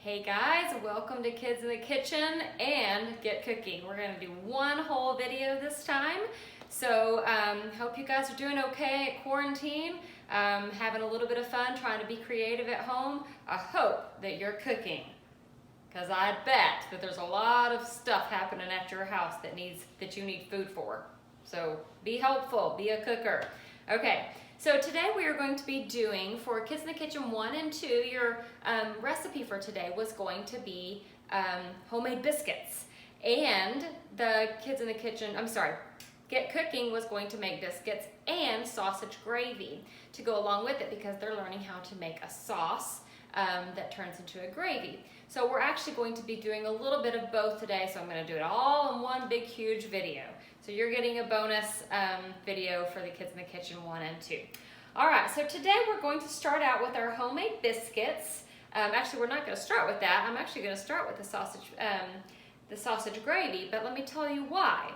Hey guys, welcome to Kids in the Kitchen and Get Cooking. We're going to do one whole video this time. So hope you guys are doing okay at quarantine, having a little bit of fun, trying to be creative at home. I hope that you're cooking, because I bet that there's a lot of stuff happening at your house that you need food for. So be helpful, be a cooker. Okay. So today we are going to be doing, for Kids in the Kitchen 1 and 2, your recipe for today was going to be homemade biscuits. And the Kids in the Kitchen, Get Cooking was going to make biscuits and sausage gravy to go along with it, because they're learning how to make a sauce that turns into a gravy. So we're actually going to be doing a little bit of both today, so I'm going to do it all in one big huge video. So you're getting a bonus video for the Kids in the Kitchen 1 and 2. All right, so today we're going to start out with our homemade biscuits. Actually, we're not going to start with that. I'm actually going to start with the sausage gravy, but let me tell you why.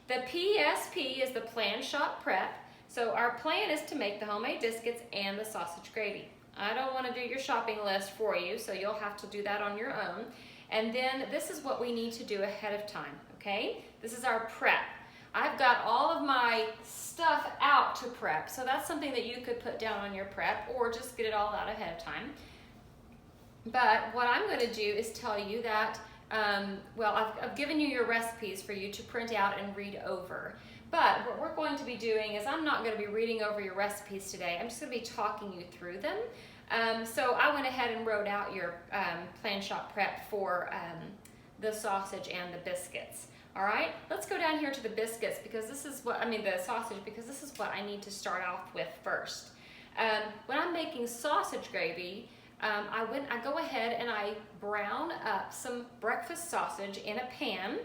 The PSP is the Plan Shop Prep. So our plan is to make the homemade biscuits and the sausage gravy. I don't want to do your shopping list for you, so you'll have to do that on your own. And then this is what we need to do ahead of time, okay? This is our prep. I've got all of my stuff out to prep, so that's something that you could put down on your prep or just get it all out ahead of time. But what I'm going to do is tell you that, I've given you your recipes for you to print out and read over. But what we're going to be doing is I'm not going to be reading over your recipes today. I'm just going to be talking you through them. So I went ahead and wrote out your Plan Shop Prep for the sausage and the biscuits. All right, let's go down here to the biscuits, because this is the sausage, because this is what I need to start off with first. When I'm making sausage gravy, I go ahead and I brown up some breakfast sausage in a pan.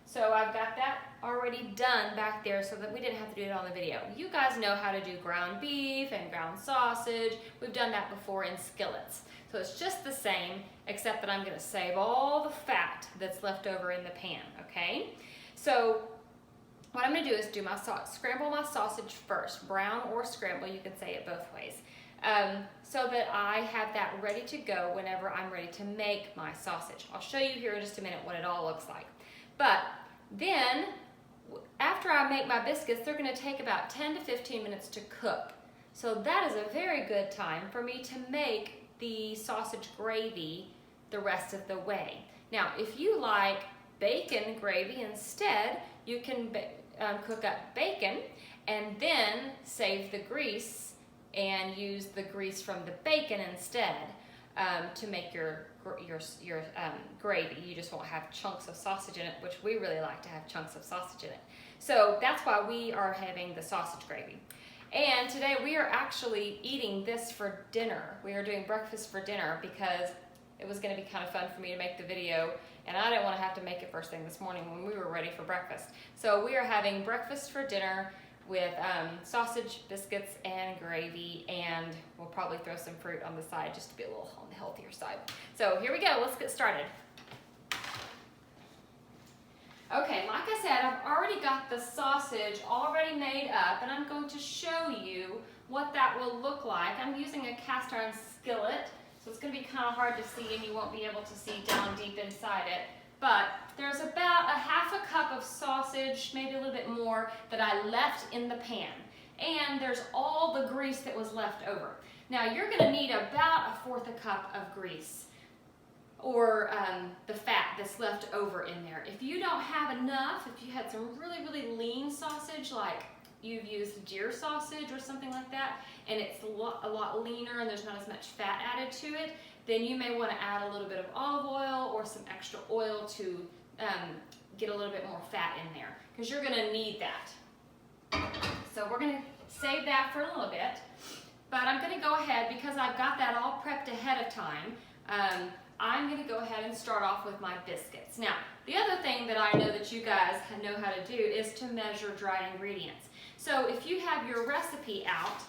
So I've got that already done back there so that we didn't have to do it on the video. You guys know how to do ground beef and ground sausage. We've done that before in skillets. So it's just the same, except that I'm going to save all the fat that's left over in the pan, okay? So what I'm going to do is scramble my sausage first, brown or scramble, you can say it both ways, so that I have that ready to go whenever I'm ready to make my sausage. I'll show you here in just a minute what it all looks like. But then, after I make my biscuits, they're going to take about 10 to 15 minutes to cook. So that is a very good time for me to make the sausage gravy the rest of the way. Now, if you like bacon gravy instead, you can cook up bacon and then save the grease and use the grease from the bacon instead to make your gravy. You just won't have chunks of sausage in it, which we really like to have chunks of sausage in it. So that's why we are having the sausage gravy. And today we are actually eating this for dinner. We are doing breakfast for dinner because it was going to be kind of fun for me to make the video, and I didn't want to have to make it first thing this morning when we were ready for breakfast. So we are having breakfast for dinner with sausage, biscuits, and gravy, and we'll probably throw some fruit on the side just to be a little on the healthier side. So here we go, let's get started. Okay, like I said, I've already got the sausage already made up, and I'm going to show you what that will look like. I'm using a cast iron skillet, so it's going to be kind of hard to see, and you won't be able to see down deep inside it. But there's about a half a cup of sausage, maybe a little bit more, that I left in the pan. And there's all the grease that was left over. Now you're going to need about 1/4 cup of grease, or the fat that's left over in there. If you don't have enough, if you had some really, really lean sausage, like you've used deer sausage or something like that, and it's a lot leaner and there's not as much fat added to it, then you may want to add a little bit of olive oil or some extra oil to get a little bit more fat in there, because you're going to need that. So we're going to save that for a little bit, but I'm going to go ahead, because I've got that all prepped ahead of time, I'm going to go ahead and start off with my biscuits. Now, the other thing that I know that you guys know how to do is to measure dry ingredients. So if you have your recipe out,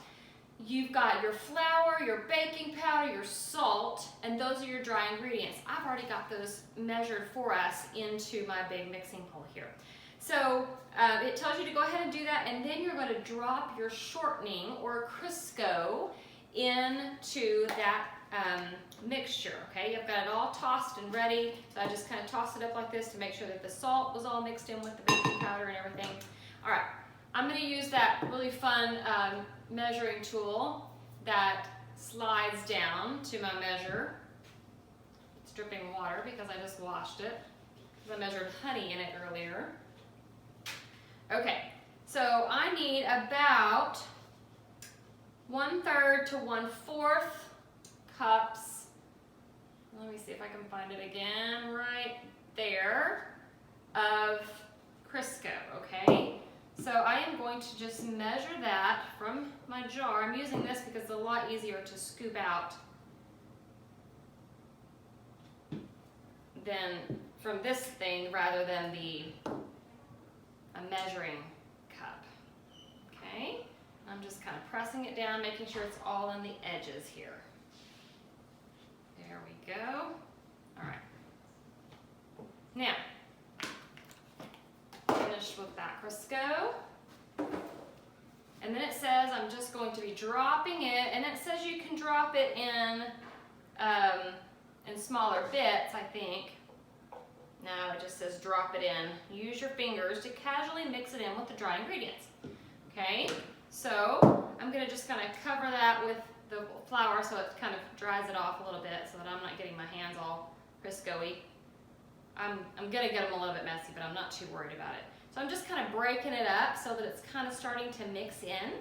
you've got your flour, your baking powder, your salt, and those are your dry ingredients. I've already got those measured for us into my big mixing bowl here. So it tells you to go ahead and do that, and then you're going to drop your shortening or Crisco into that mixture, okay? I've got it all tossed and ready, so I just kind of tossed it up like this to make sure that the salt was all mixed in with the baking powder and everything. All right, I'm gonna use that really fun measuring tool that slides down to my measure. It's dripping water because I just washed it, because I measured honey in it earlier. Okay, so I need about 1/3 to 1/4 cups. Let me see if I can find it again, right there, of Crisco, okay? So I am going to just measure that from my jar. I'm using this because it's a lot easier to scoop out than from this thing rather than a measuring cup, okay? I'm just kind of pressing it down, making sure it's all in the edges here. There we go. All right. Now, finished with that Crisco. And then it says I'm just going to be dropping it, and it says you can drop it in smaller bits, I think. No, it just says drop it in. Use your fingers to casually mix it in with the dry ingredients. Okay, so I'm going to just kind of cover that with the flour so it kind of dries it off a little bit so that I'm not getting my hands all Crisco-y. I'm going to get them a little bit messy, but I'm not too worried about it. So I'm just kind of breaking it up so that it's kind of starting to mix in.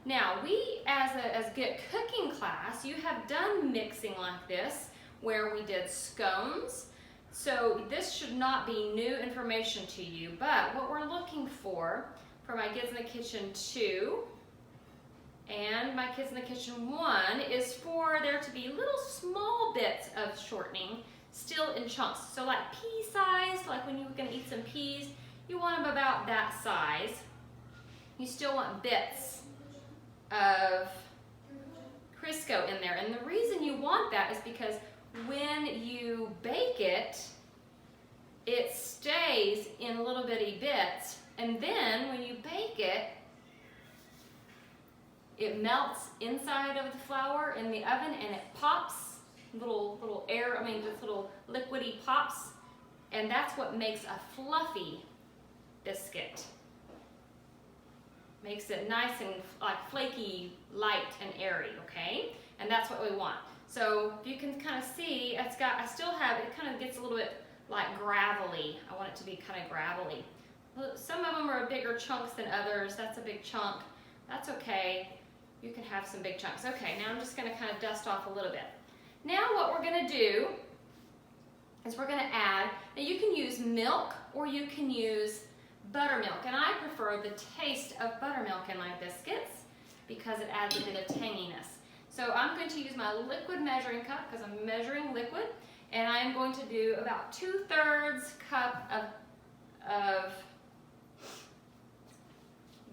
Now, we as Get Cooking class, you have done mixing like this where we did scones. So this should not be new information to you, but what we're looking for my Kids in the Kitchen 2 and my Kids in the Kitchen 1 is for there to be little small bits of shortening still in chunks. So like pea size, like when you're gonna eat some peas, you want them about that size. You still want bits of Crisco in there. And the reason you want that is because when you bake it, it stays in little bitty bits. And then when you bake it, it melts inside of the flour in the oven and it pops, little air, just little liquidy pops. And that's what makes a fluffy biscuit. Makes it nice and like flaky, light and airy, okay? And that's what we want. So you can kind of see, it kind of gets a little bit like gravelly. I want it to be kind of gravelly. Some of them are bigger chunks than others. That's a big chunk. That's okay. You can have some big chunks. Okay, now I'm just gonna kind of dust off a little bit. Now what we're gonna do is we're gonna add, now you can use milk or you can use buttermilk, and I prefer the taste of buttermilk in my biscuits because it adds a bit of tanginess. So I'm going to use my liquid measuring cup because I'm measuring liquid, and I'm going to do about 2/3 cup of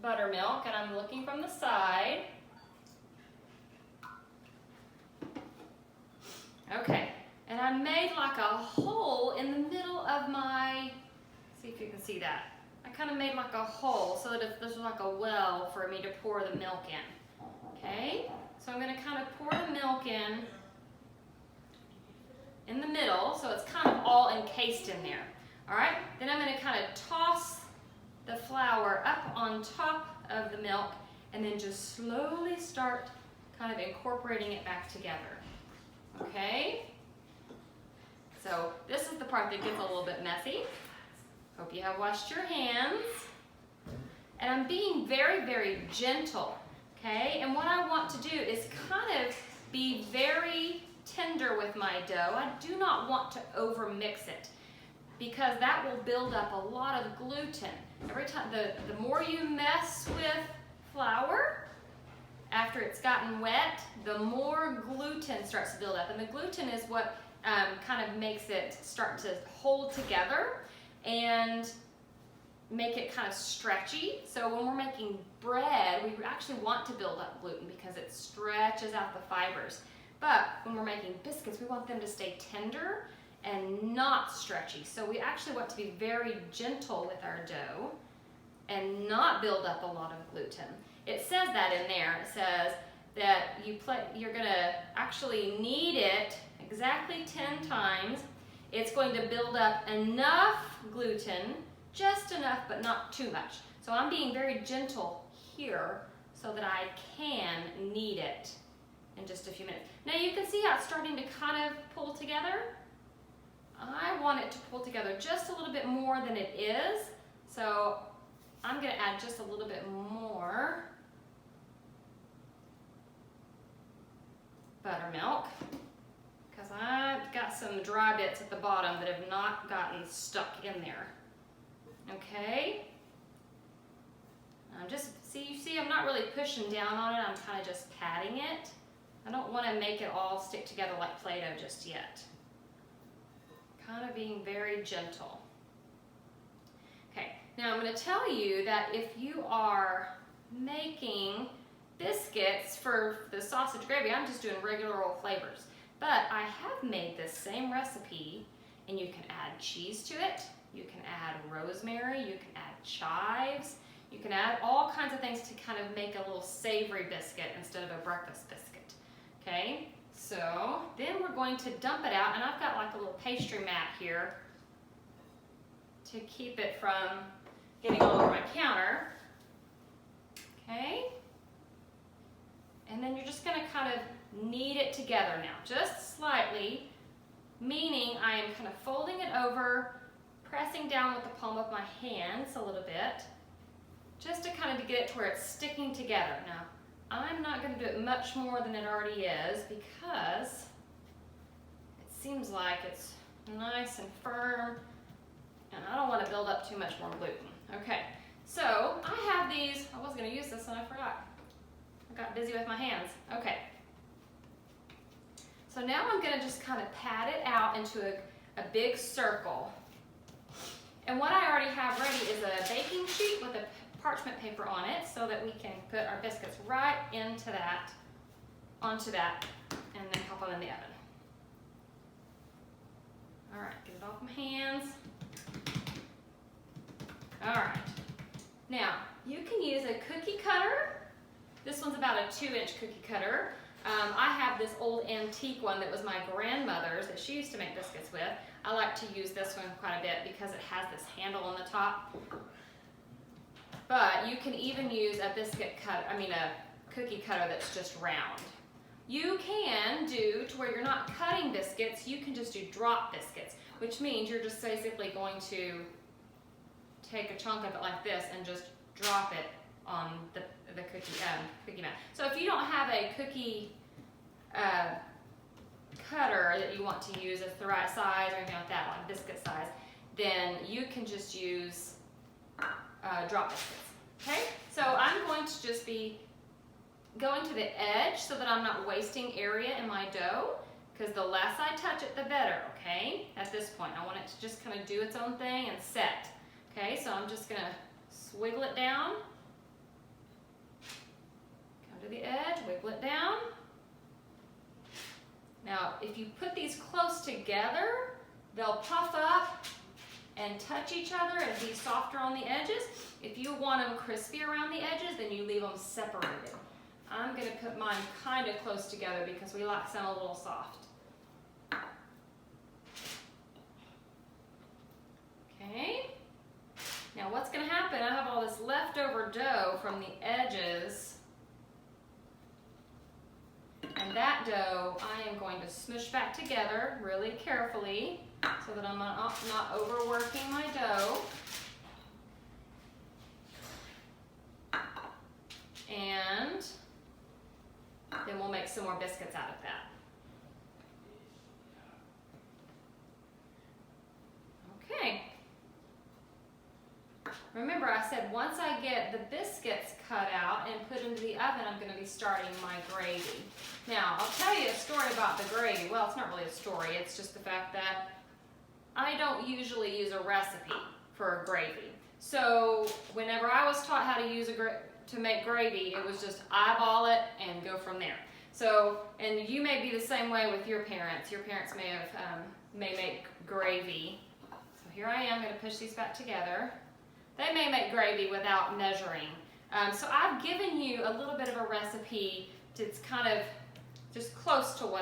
buttermilk, and I'm looking from the side. Okay, and I made like a hole in the middle of my, see if you can see that. I kind of made like a hole so that there's like a well for me to pour the milk in. Okay, so I'm going to kind of pour the milk in the middle so it's kind of all encased in there. All right, then I'm going to kind of toss the flour up on top of the milk and then just slowly start kind of incorporating it back together. Okay, so this is the part that gets a little bit messy. Hope you have washed your hands. And I'm being very, very gentle, okay? And what I want to do is kind of be very tender with my dough. I do not want to over mix it because that will build up a lot of gluten. Every time, the more you mess with flour, after it's gotten wet, the more gluten starts to build up. And the gluten is what kind of makes it start to hold together and make it kind of stretchy. So when we're making bread, we actually want to build up gluten because it stretches out the fibers. But when we're making biscuits, we want them to stay tender and not stretchy. So we actually want to be very gentle with our dough and not build up a lot of gluten. It says that in there. It says that you're gonna actually knead it exactly 10 times. It's going to build up enough gluten, just enough, but not too much. So I'm being very gentle here so that I can knead it in just a few minutes. Now you can see how it's starting to kind of pull together. I want it to pull together just a little bit more than it is. So I'm gonna add just a little bit more buttermilk, because I've got some dry bits at the bottom that have not gotten stuck in there. Okay. You see I'm not really pushing down on it, I'm kind of just patting it. I don't want to make it all stick together like Play-Doh just yet. Kind of being very gentle. Okay, now I'm going to tell you that if you are making biscuits for the sausage gravy, I'm just doing regular old flavors. But I have made this same recipe, and you can add cheese to it, you can add rosemary, you can add chives, you can add all kinds of things to kind of make a little savory biscuit instead of a breakfast biscuit. Okay, so then we're going to dump it out, and I've got like a little pastry mat here to keep it from getting all over my counter. Okay, and then you're just going to kind of knead it together now, just slightly, meaning I am kind of folding it over, pressing down with the palm of my hands a little bit, just to kind of get it to where it's sticking together. Now, I'm not going to do it much more than it already is because it seems like it's nice and firm, and I don't want to build up too much more gluten. Okay, so I have these. I was going to use this and I forgot. I got busy with my hands. Okay. So now I'm going to just kind of pat it out into a big circle. And what I already have ready is a baking sheet with a parchment paper on it so that we can put our biscuits right into that, onto that, and then pop them in the oven. All right, get it off my hands. All right. Now, you can use a cookie cutter. This one's about a 2-inch cookie cutter. I have this old antique one that was my grandmother's that she used to make biscuits with. I like to use this one quite a bit because it has this handle on the top. But you can even use a cookie cutter that's just round. You can do to where you're not cutting biscuits, you can just do drop biscuits, which means you're just basically going to take a chunk of it like this and just drop it on the cookie mat. So if you don't have a cookie cutter that you want to use as the right size or anything like that, like biscuit size, then you can just use drop biscuits. Okay, so I'm going to just be going to the edge so that I'm not wasting area in my dough, because the less I touch it, the better, okay? At this point, I want it to just kind of do its own thing and set. Okay, so I'm just going to swiggle it down, come to the edge, wiggle it down. Now, if you put these close together, they'll puff up and touch each other and be softer on the edges. If you want them crispy around the edges, then you leave them separated. I'm going to put mine kind of close together because we like some a little soft. Okay. Now what's going to happen, I have all this leftover dough from the edges. And that dough I am going to smush back together really carefully so that I'm not overworking my dough. And then we'll make some more biscuits out of that. Okay. Remember, I said once I get the biscuits cut out and put into the oven, I'm going to be starting my gravy. Now, I'll tell you a story about the gravy. Well, it's not really a story. It's just the fact that I don't usually use a recipe for a gravy. So whenever I was taught how to use to make gravy, it was just eyeball it and go from there. So, and you may be the same way with your parents. Your parents may make gravy. So here I am going to push these back together. They may make gravy without measuring. So I've given you a little bit of a recipe it's kind of just close to what